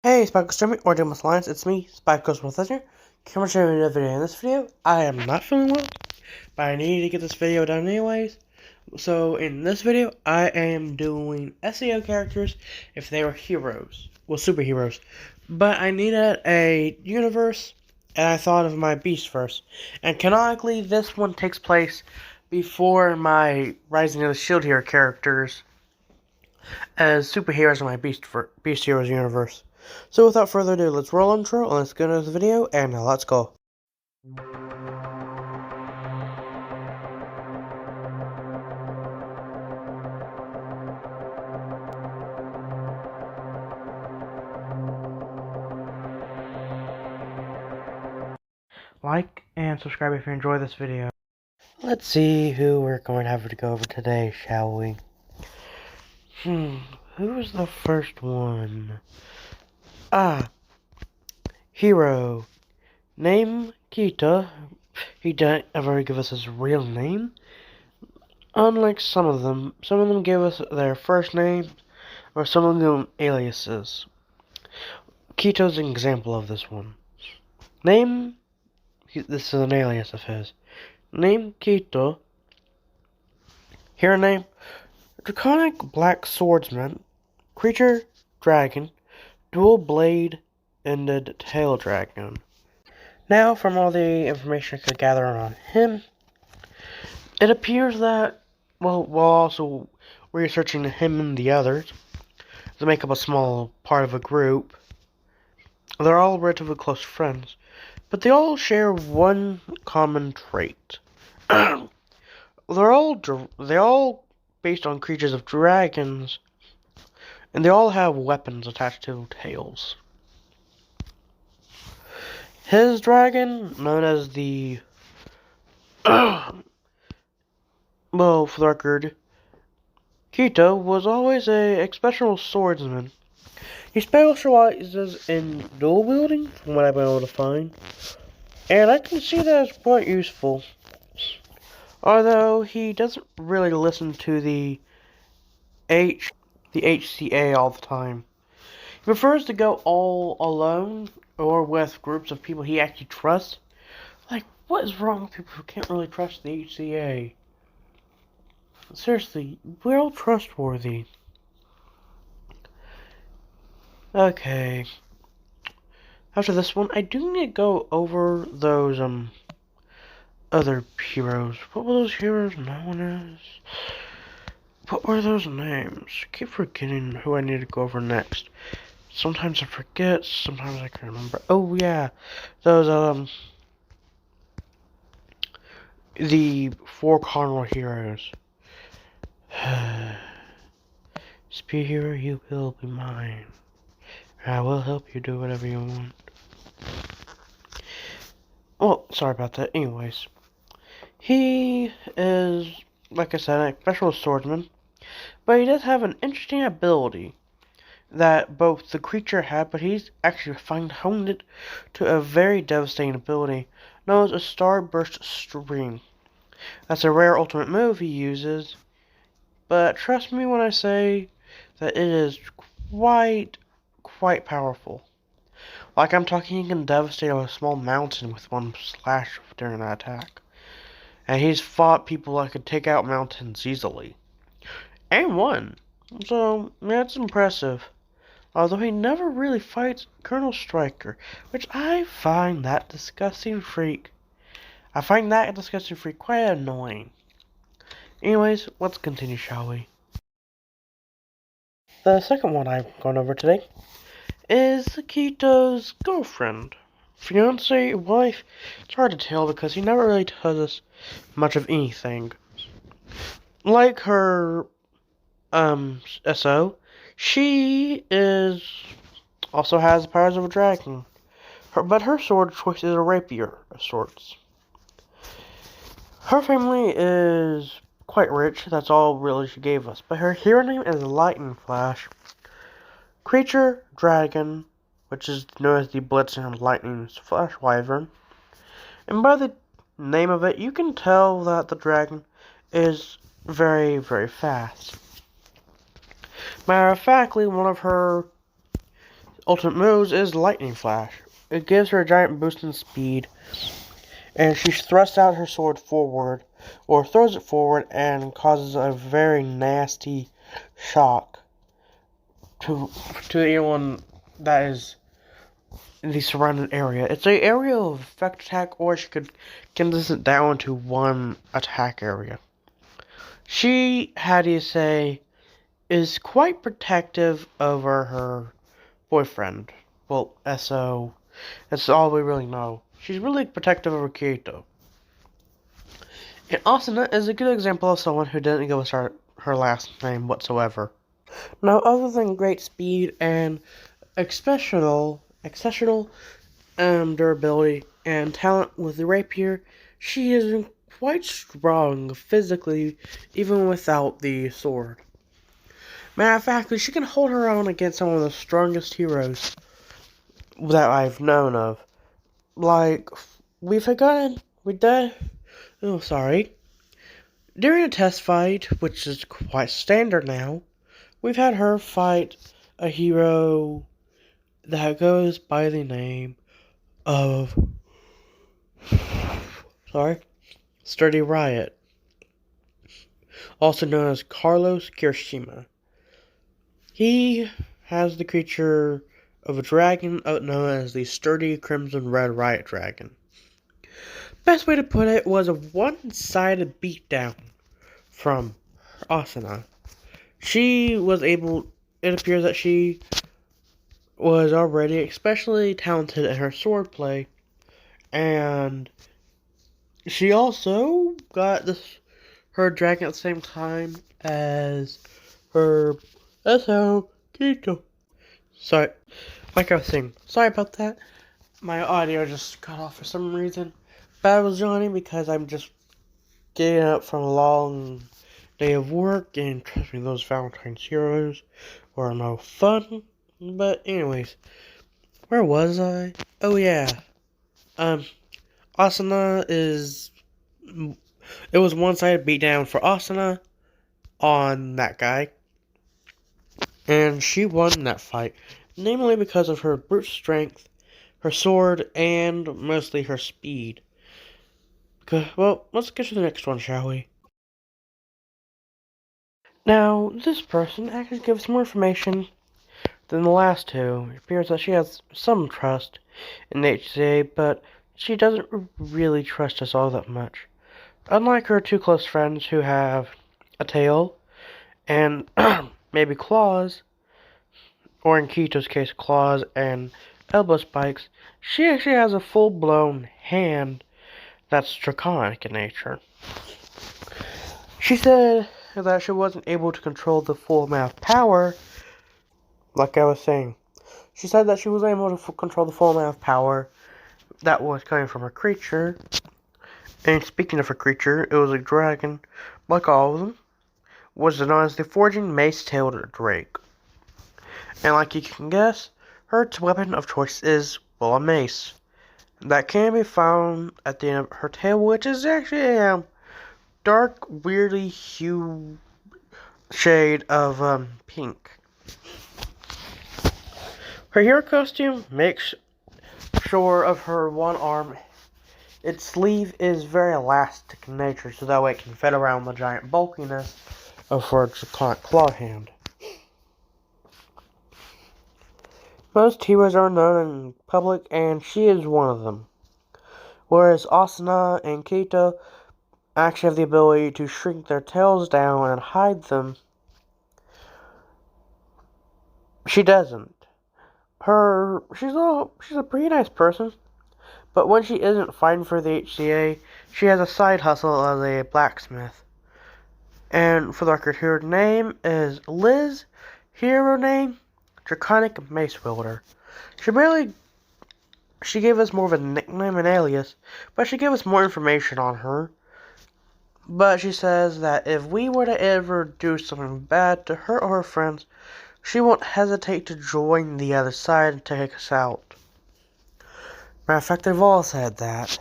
Hey, Spike Streaming or Doom Alliance, it's me, Spike Ghost with here. Come on, showing you a video. In this video, I am not feeling well, but I need to get this video done anyways. So, in this video, I am doing SAO characters if they were heroes. Well, superheroes. But I needed a universe, and I thought of my beast first. And canonically, this one takes place before my Rising of the Shield Hero characters as superheroes in my Beast Heroes universe. So without further ado, let's roll intro and let's get into the video, and now let's go. Like and subscribe if you enjoy this video. Let's see who we're going to have to go over today, shall we? Who's the first one? Hero. Name Kita. He didn't ever give us his real name. Unlike some of them gave us their first name, or some of them aliases. Kito's an example of this one. Name, this is an alias of his. Name Kito. Hero name, Draconic Black Swordsman. Creature, Dragon. Dual Blade Ended Tail Dragon. Now, from all the information I could gather on him, it appears that, while also researching him and the others, to make up a small part of a group, they're all relatively close friends, but they all share one common trait. They're all based on creatures of dragons, and they all have weapons attached to tails. His dragon, known as the well, for the record, Kita was always a exceptional swordsman. He specializes in dual wielding, from what I've been able to find, and I can see that as quite useful. Although he doesn't really listen to the HCA all the time. He prefers to go all alone or with groups of people he actually trusts. Like, what is wrong with people who can't really trust the HCA? Seriously, we're all trustworthy. Okay. After this one, I do need to go over those, other heroes. What were those heroes known as? What were those names? I keep forgetting who I need to go over next. Sometimes I forget, sometimes I can remember. Oh, yeah. Those, the 4 carnal heroes. Spear hero, you will be mine. I will help you do whatever you want. Well, sorry about that. Anyways, he is, like I said, a special swordsman, but he does have an interesting ability that both the creature had, but he's actually honed it to a very devastating ability known as a Starburst Stream. That's a rare ultimate move he uses, but trust me when I say that it is quite powerful. Like, I'm talking, he can devastate a small mountain with one slash during that attack. And he's fought people that could take out mountains easily. And won. So, that's impressive. Although he never really fights Colonel Stryker, which I find that disgusting freak. Quite annoying. Anyways, let's continue, shall we? The second one I've gone over today is Kito's girlfriend. Fiance, wife, it's hard to tell because he never really tells us much of anything. Like her, SO, she also has the powers of a dragon. But her sword choice is a rapier of sorts. Her family is quite rich, that's all really she gave us. But her hero name is Lightning Flash. Creature, dragon, which is known as the Blitzing and Lightning Flash Wyvern. And by the name of it, you can tell that the dragon is very, very fast. Matter of factly, one of her ultimate moves is Lightning Flash. It gives her a giant boost in speed, and she thrusts out her sword forward, or throws it forward, and causes a very nasty shock to anyone that is in the surrounding area. It's an aerial effect attack, or she could condense it down to one attack area. She, how do you say, is quite protective over her boyfriend. Well, SAO. That's all we really know. She's really protective over Kirito. And Asuna is a good example of someone who didn't give us her last name whatsoever. Now, other than great speed and exceptional durability and talent with the rapier, she is quite strong physically, even without the sword. Matter of fact, she can hold her own against some of the strongest heroes that I've known of. Like, during a test fight, which is quite standard now, we've had her fight a hero that goes by the name of Sturdy Riot, also known as Carlos Kirishima. He has the creature of a dragon known as the Sturdy Crimson Red Riot Dragon. Best way to put it was a one-sided beatdown from Asuna. It appears that she was already especially talented in her swordplay, and she also got her dragon at the same time as her SAO Kirito. Sorry, like I was saying, sorry about that. My audio just cut off for some reason. But I was yawning because I'm just getting up from a long day of work, and trust me, those Valentine's heroes were no fun. But anyways, where was I? Oh yeah, Asuna is. It was one-sided beatdown for Asuna on that guy, and she won that fight, namely because of her brute strength, her sword, and mostly her speed. Well, let's get to the next one, shall we? Now, this person actually gives more information than the last two. It appears that she has some trust in the HCA, but she doesn't really trust us all that much. Unlike her two close friends who have a tail and maybe claws, or in Kirito's case, claws and elbow spikes, she actually has a full-blown hand that's draconic in nature. She said that she wasn't able to control the full amount of power, like I was saying. She said that she was able to control the full amount of power that was coming from her creature. And speaking of her creature, it was a dragon, like all of them, was known as the Forging Mace-Tailed Drake. And like you can guess, her weapon of choice is, well, a mace. That can be found at the end of her tail, which is actually a dark, weirdly hue shade of pink. Her hero costume makes sure of her one arm. Its sleeve is very elastic in nature, so that way it can fit around the giant bulkiness of her draconic claw hand. Most heroes are known in public, and she is one of them. Whereas Asuna and Kirito actually have the ability to shrink their tails down and hide them, she doesn't. She's a pretty nice person, but when she isn't fighting for the HCA, she has a side hustle as a blacksmith. And for the record, her name is Liz. Hero name, Draconic Mace Wielder. She gave us more of a nickname and alias, but she gave us more information on her. But she says that if we were to ever do something bad to her or her friends, she won't hesitate to join the other side and take us out. Matter of fact, they've all said that.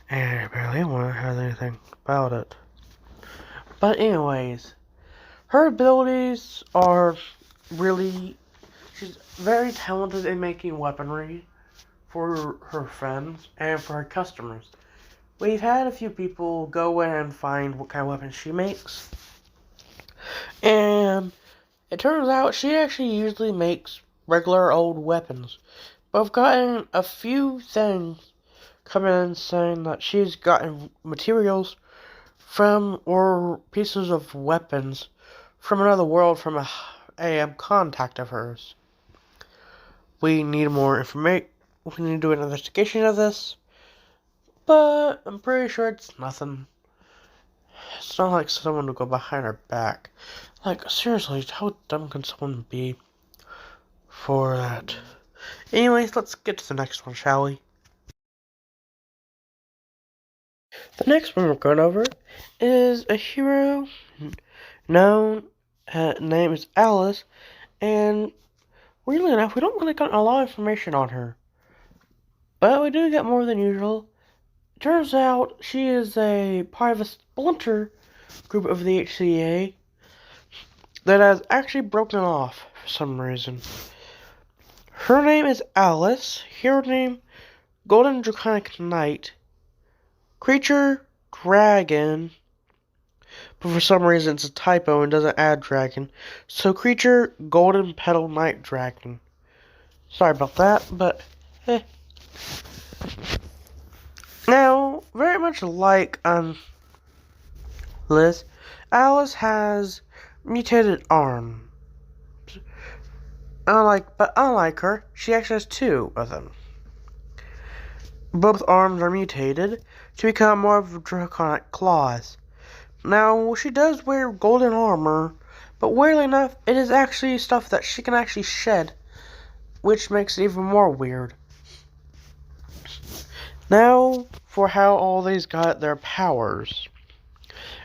And apparently anyone has anything about it. But anyways, her abilities are really She's very talented in making weaponry for her friends and for her customers. We've had a few people go in and find what kind of weapons she makes. And it turns out she actually usually makes regular old weapons. But I've gotten a few things coming in saying that she's gotten materials from or pieces of weapons from another world from a contact of hers. We need more information. We need to do an investigation of this. But I'm pretty sure it's nothing. It's not like someone will go behind our back. Like, seriously, how dumb can someone be for that? Anyways, let's get to the next one, shall we? The next one we're going over is a hero known, name is Alice, and weirdly enough, we don't really get a lot of information on her. But we do get more than usual. Turns out she is a part of a splinter group of the HCA that has actually broken off for some reason. Her name is Alice. Hero name, Golden Draconic Knight. Creature, Dragon. But for some reason it's a typo and doesn't add dragon. So creature, Golden Petal Knight Dragon. Sorry about that, but Now, very much like Liz, Alice has mutated arms. Unlike her, she actually has two of them. Both arms are mutated to become more of draconic claws. Now, she does wear golden armor, but weirdly enough, it is actually stuff that she can actually shed, which makes it even more weird. Now, for how all these got their powers.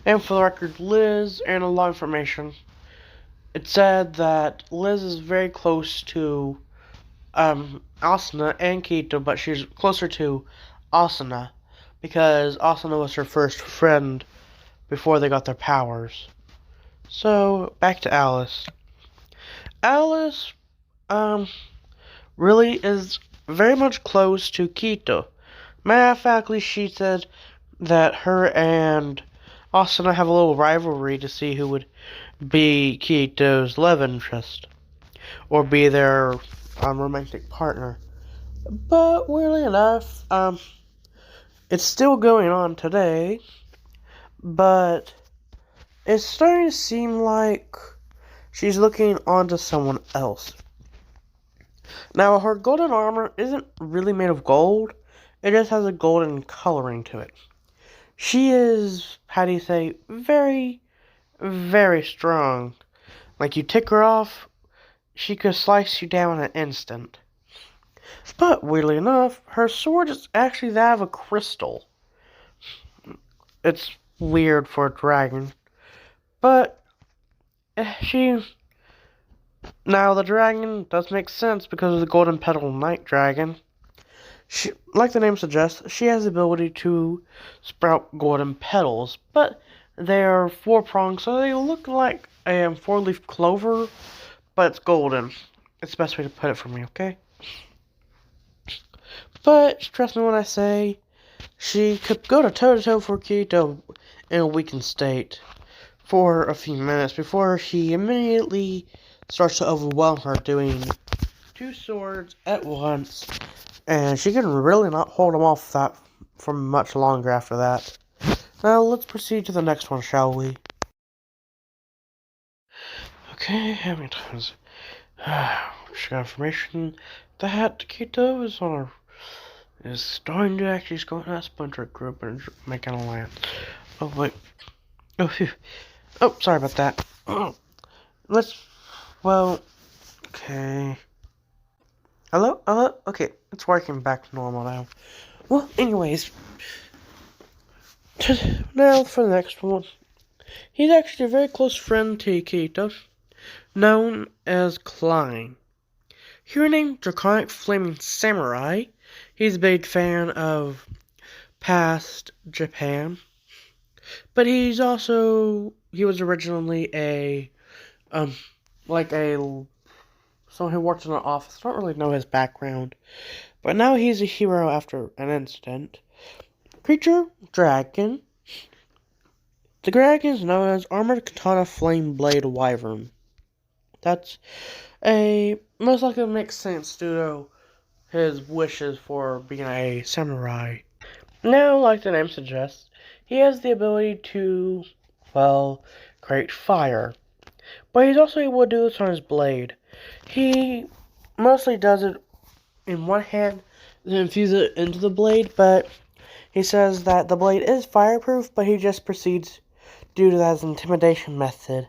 And for the record, Liz, and a lot of information, it said that Liz is very close to Asuna and Kito, but she's closer to Asuna because Asuna was her first friend before they got their powers. So, back to Alice. Alice, really is very much close to Kito. Matter of factly, she said that her and Asuna have a little rivalry to see who would be Kito's love interest or be their romantic partner. But weirdly enough, it's still going on today, but it's starting to seem like she's looking onto someone else. Now, her golden armor isn't really made of gold, it just has a golden coloring to it. She is, how do you say, very, very strong. Like, you tick her off, she could slice you down in an instant. But, weirdly enough, her sword is actually that of a crystal. It's weird for a dragon. But, now, the dragon does make sense because of the Golden Petal Knight Dragon. She, like the name suggests, she has the ability to sprout golden petals, but they are four-pronged, so they look like a four-leaf clover, but it's golden. It's the best way to put it for me, okay? But, trust me when I say, she could go to toe-to-toe for Kito in a weakened state for a few minutes before he immediately starts to overwhelm her doing two swords at once. And she can really not hold him off that for much longer after that. Now, let's proceed to the next one, shall we? Okay, how many times? She got information that Kito is starting to actually go in that splinter group and make an alliance. Oh, wait. Oh, phew. Oh, sorry about that. Okay. Hello? Hello? Okay, it's working back to normal now. Well, anyways. Now for the next one. He's actually a very close friend to Kito, known as Klein. Hero name Draconic Flaming Samurai. He's a big fan of past Japan. But he was originally a someone who works in an office. I don't really know his background. But now he's a hero after an incident. Creature, dragon. The dragon is known as Armored Katana Flame Blade Wyvern. That's most likely makes sense due to his wishes for being a samurai. Now, like the name suggests, he has the ability to, well, create fire. But he's also able to do this on his blade. He mostly does it in one hand, then infuse it into the blade, but he says that the blade is fireproof, but he just proceeds due to that as an intimidation method.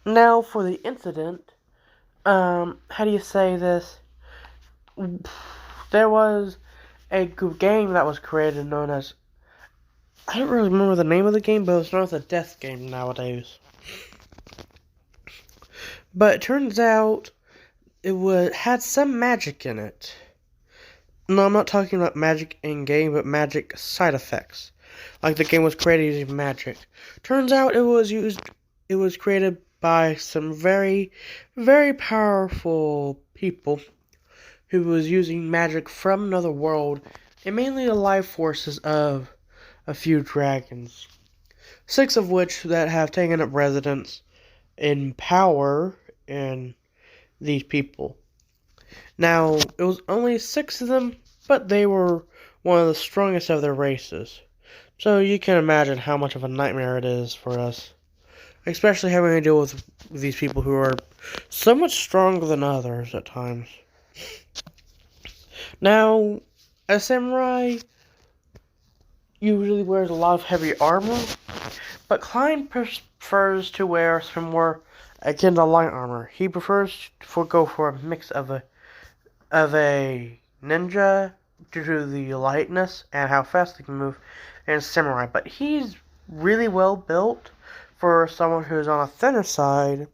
Now for the incident, how do you say this? There was a game that was created known as, I don't really remember the name of the game, but it's known as a death game nowadays. But it turns out it had some magic in it. No, I'm not talking about magic in game, but magic side effects. Like the game was created using magic. Turns out it was created by some very, very powerful people who was using magic from another world, and mainly the life forces of a few dragons. 6 of which that have taken up residence in power in these people. Now, it was only 6 of them, but they were one of the strongest of their races. So you can imagine how much of a nightmare it is for us. Especially having to deal with these people who are so much stronger than others at times. Now, a samurai usually wears a lot of heavy armor, but Klein prefers to wear some more akin to light armor. He prefers to go for a mix of a ninja due to the lightness and how fast he can move, and samurai. But he's really well built for someone who's on a thinner side,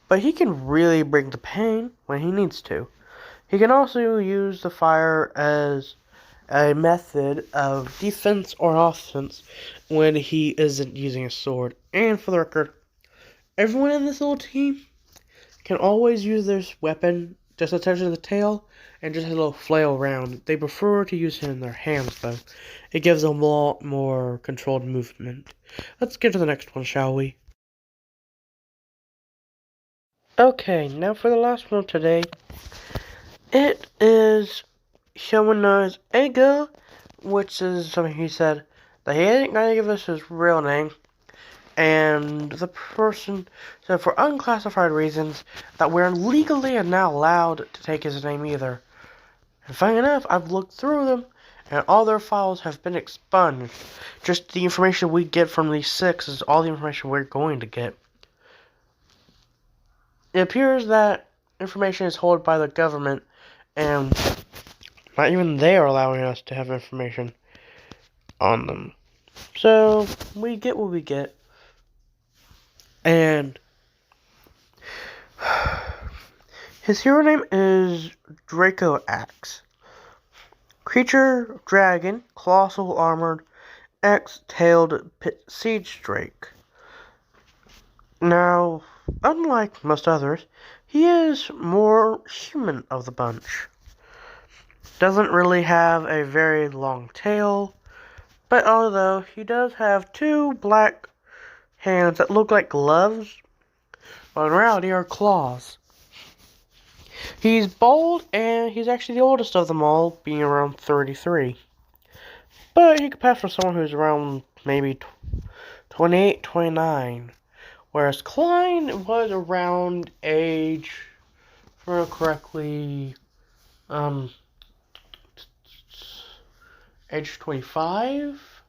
but he can really bring the pain when he needs to. He can also use the fire as a method of defense or offense when he isn't using a sword. And for the record, everyone in this little team can always use their weapon just attached to the tail and just a little flail around. They prefer to use it in their hands, though. It gives them a lot more controlled movement. Let's get to the next one, shall we? Okay, now for the last one today. It is someone known as Ega, which is something he said that he ain't gonna give us his real name. And the person said for unclassified reasons that we're legally not allowed to take his name either. And funny enough, I've looked through them, and all their files have been expunged. Just the information we get from these 6 is all the information we're going to get. It appears that information is held by the government, and not even they are allowing us to have information on them. So, we get what we get. And his hero name is Draco Axe. Creature, dragon, colossal armored, X-tailed siege drake. Now, unlike most others, he is more human of the bunch. Doesn't really have a very long tail, but although he does have 2 black hands that look like gloves, but in reality are claws. He's bald, and he's actually the oldest of them all, being around 33. But he could pass for someone who's around maybe 28, 29. Whereas Klein was around age, if I remember correctly, age 25.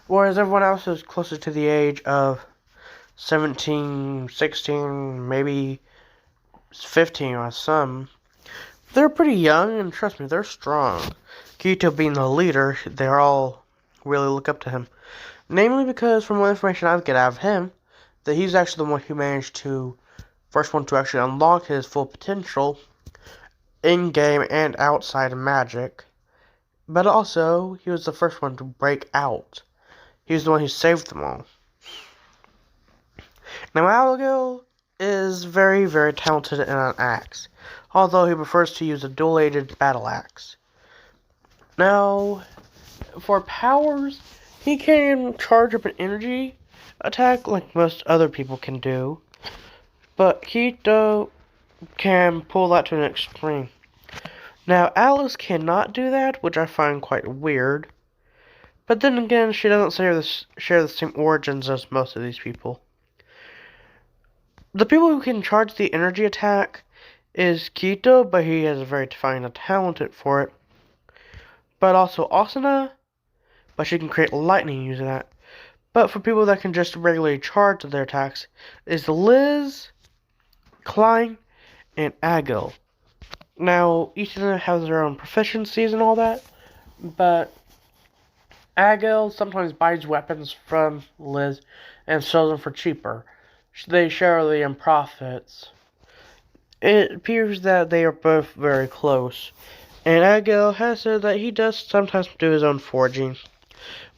Whereas everyone else is closer to the age of 17, 16, maybe 15 or some. They're pretty young, and trust me, they're strong. Kito being the leader, they all really look up to him. Namely because, from what information I've get out of him, that he's actually the one who managed to, first one to actually unlock his full potential, in-game and outside of magic. But also, he was the first one to break out. He was the one who saved them all. Now, a while ago, is very, very talented in an axe, although he prefers to use a dual-aided battle axe. Now, for powers, he can charge up an energy attack like most other people can do, but Keto can pull that to an extreme. Now, Alice cannot do that, which I find quite weird. But then again, she doesn't share the same origins as most of these people. The people who can charge the energy attack is Keto, but he has a very defined talent for it. But also Asuna, but she can create lightning using that. But for people that can just regularly charge their attacks is Liz, Klein, and Agil. Now, each of them has their own proficiencies and all that, but Agil sometimes buys weapons from Liz and sells them for cheaper. They share the profits. It appears that they are both very close, and Agil has said that he does sometimes do his own foraging,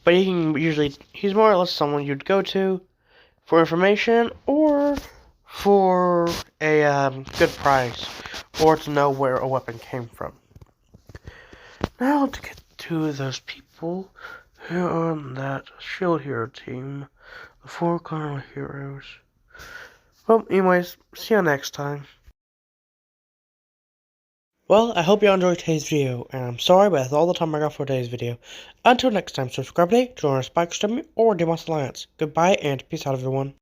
but he's more or less someone you'd go to for information or for a good price, or to know where a weapon came from. Now to get to those people who are on that Shield Hero team, the 4 Cardinal Heroes. Well, anyways, see you next time. Well, I hope you enjoyed today's video, and I'm sorry, but that's all the time I got for today's video. Until next time, subscribe today, join our Spike Stream, or Demos Alliance. Goodbye, and peace out, everyone.